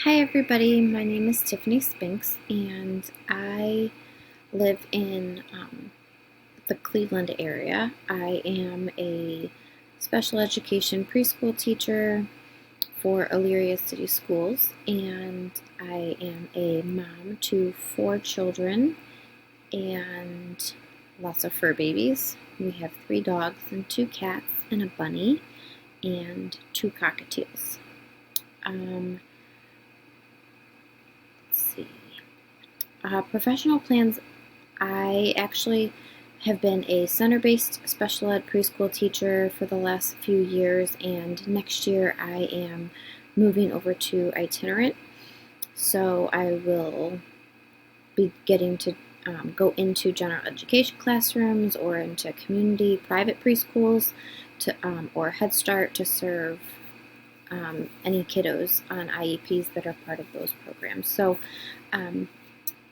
Hi everybody, my name is Tiffany Spinks and I live in the Cleveland area. I am a special education preschool teacher for Elyria City Schools, and I am a mom to 4 children and lots of fur babies. We have 3 dogs and 2 cats and a bunny and 2 cockatiels. Let's see. Professional plans. I actually have been a center-based special ed preschool teacher for the last few years, and next year I am moving over to itinerant. So I will be getting to go into general education classrooms or into community private preschools or Head Start to serve any kiddos on IEPs that are part of those programs. So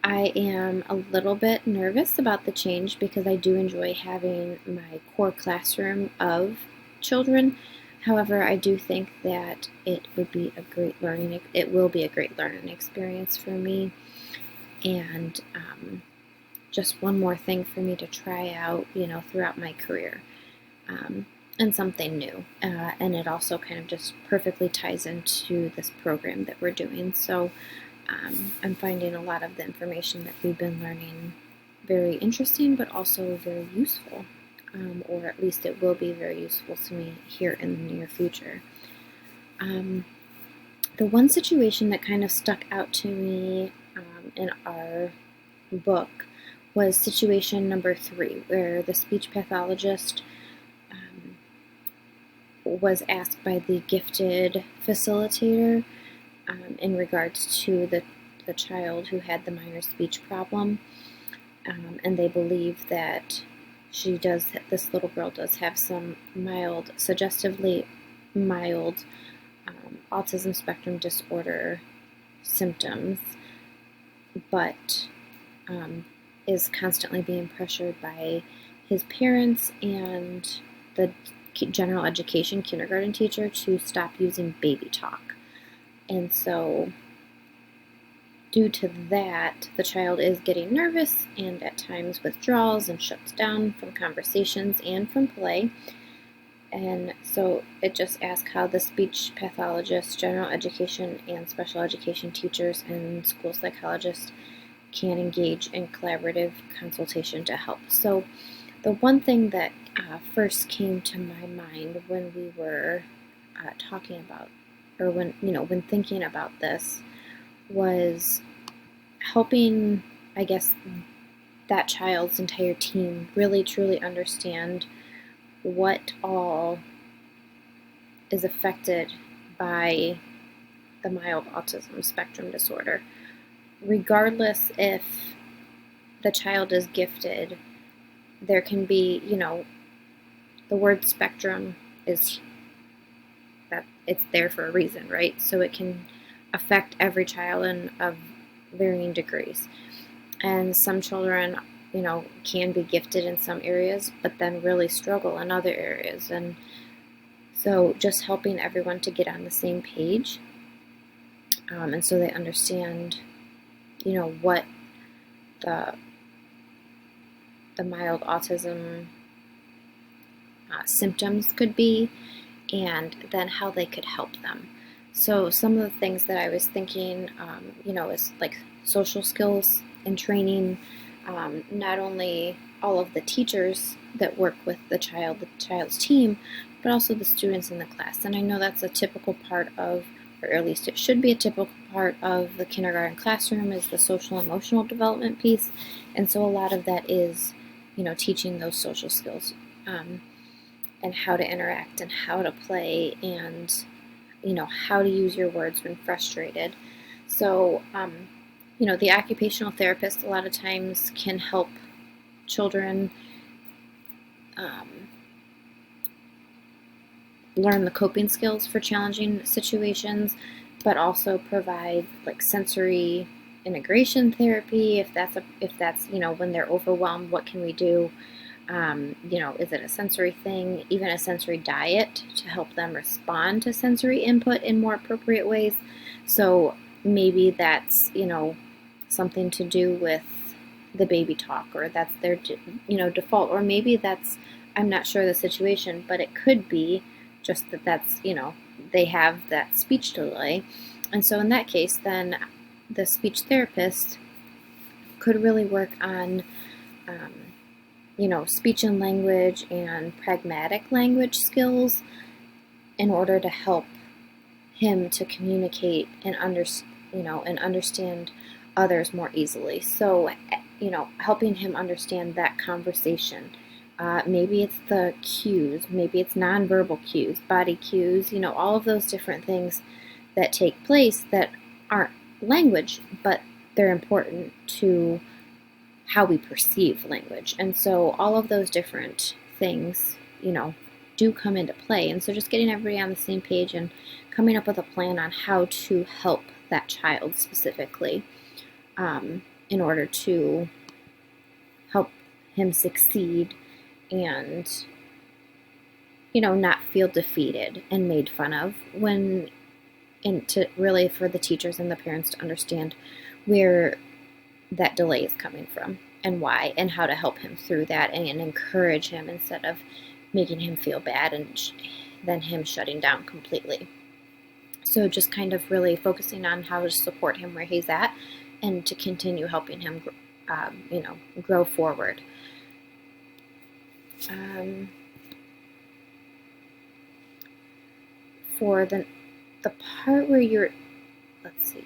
I am a little bit nervous about the change because I do enjoy having my core classroom of children. However, I do think that it will be a great learning experience for me, and just one more thing for me to try out, throughout my career, and something new. And it also kind of just perfectly ties into this program that we're doing. So I'm finding a lot of the information that we've been learning very interesting, but also very useful, or at least it will be very useful to me here in the near future. The one situation that kind of stuck out to me in our book was situation number 3, where the speech pathologist was asked by the gifted facilitator in regards to the child who had the minor speech problem, and they believe that this little girl does have some suggestively mild autism spectrum disorder symptoms, but is constantly being pressured by his parents and the general education kindergarten teacher to stop using baby talk. And so due to that, the child is getting nervous and at times withdraws and shuts down from conversations and from play. And so it just asks how the speech pathologist, general education, and special education teachers and school psychologists can engage in collaborative consultation to help. So the one thing that first came to my mind when we were talking about, or when thinking about this, was helping, I guess, that child's entire team really truly understand what all is affected by the mild autism spectrum disorder. Regardless if the child is gifted, there can be, the word spectrum is that it's there for a reason, right? So it can affect every child of varying degrees. And some children, can be gifted in some areas, but then really struggle in other areas. And so just helping everyone to get on the same page, and so they understand, what the mild autism symptoms could be, and then how they could help them. So some of the things that I was thinking, is like social skills and training, not only all of the teachers that work with the child's team, but also the students in the class. And I know that's a typical part of, or at least it should be a typical part of the kindergarten classroom, is the social emotional development piece. And so a lot of that is, teaching those social skills, and how to interact and how to play, and how to use your words when frustrated. So the occupational therapist a lot of times can help children learn the coping skills for challenging situations, but also provide like sensory integration therapy if that's when they're overwhelmed, what can we do? Is it a sensory thing, even a sensory diet to help them respond to sensory input in more appropriate ways? So maybe that's, something to do with the baby talk, or that's their, default, or maybe that's, I'm not sure the situation, but it could be just that that's, they have that speech delay. And so in that case, then the speech therapist could really work on, speech and language and pragmatic language skills in order to help him to communicate and understand others more easily. So, helping him understand that conversation. Maybe it's the cues, maybe it's nonverbal cues, body cues, all of those different things that take place that aren't language, but they're important to how we perceive language. And so all of those different things, do come into play. And so just getting everybody on the same page and coming up with a plan on how to help that child specifically, in order to help him succeed and, not feel defeated and made fun of, and to really, for the teachers and the parents to understand where that delay is coming from and why, and how to help him through that and encourage him instead of making him feel bad and then him shutting down completely. So just kind of really focusing on how to support him where he's at and to continue helping him, grow forward. For the part where you're, let's see,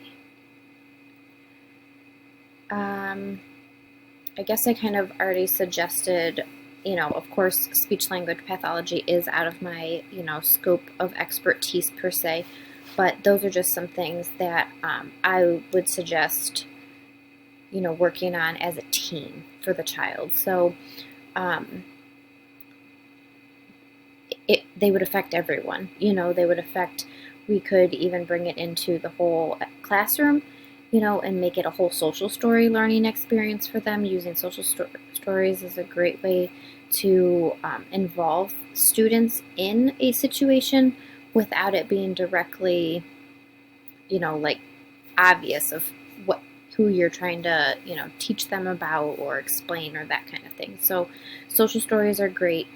I guess I kind of already suggested, of course, speech language pathology is out of my, scope of expertise per se, but those are just some things that I would suggest, working on as a team for the child. So they would affect everyone, they would affect, we could even bring it into the whole classroom, and make it a whole social story learning experience for them. Using social stories is a great way to involve students in a situation without it being directly, obvious of who you're trying to, teach them about or explain or that kind of thing. So social stories are great.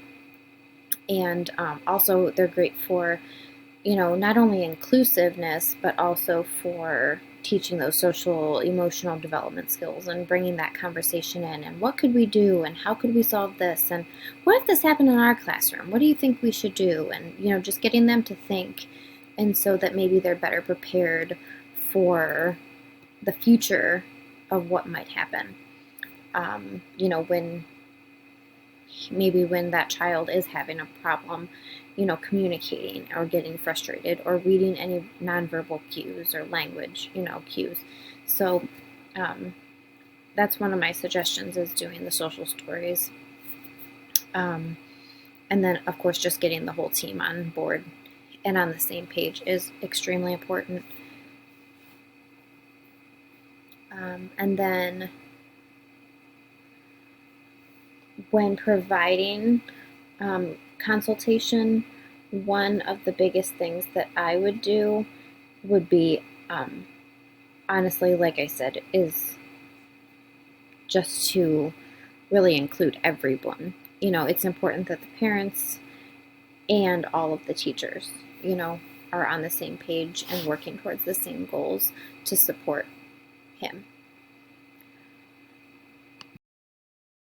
And also they're great for, not only inclusiveness, but also for teaching those social emotional development skills and bringing that conversation in, and what could we do and how could we solve this, and what if this happened in our classroom, what do you think we should do, and just getting them to think, and so that maybe they're better prepared for the future of what might happen, when that child is having a problem, communicating or getting frustrated or reading any nonverbal cues or language, cues. So that's one of my suggestions, is doing the social stories. And then, of course, just getting the whole team on board and on the same page is extremely important. And then when providing consultation, one of the biggest things that I would do would be, honestly, like I said, is just to really include everyone. It's important that the parents and all of the teachers, are on the same page and working towards the same goals to support him.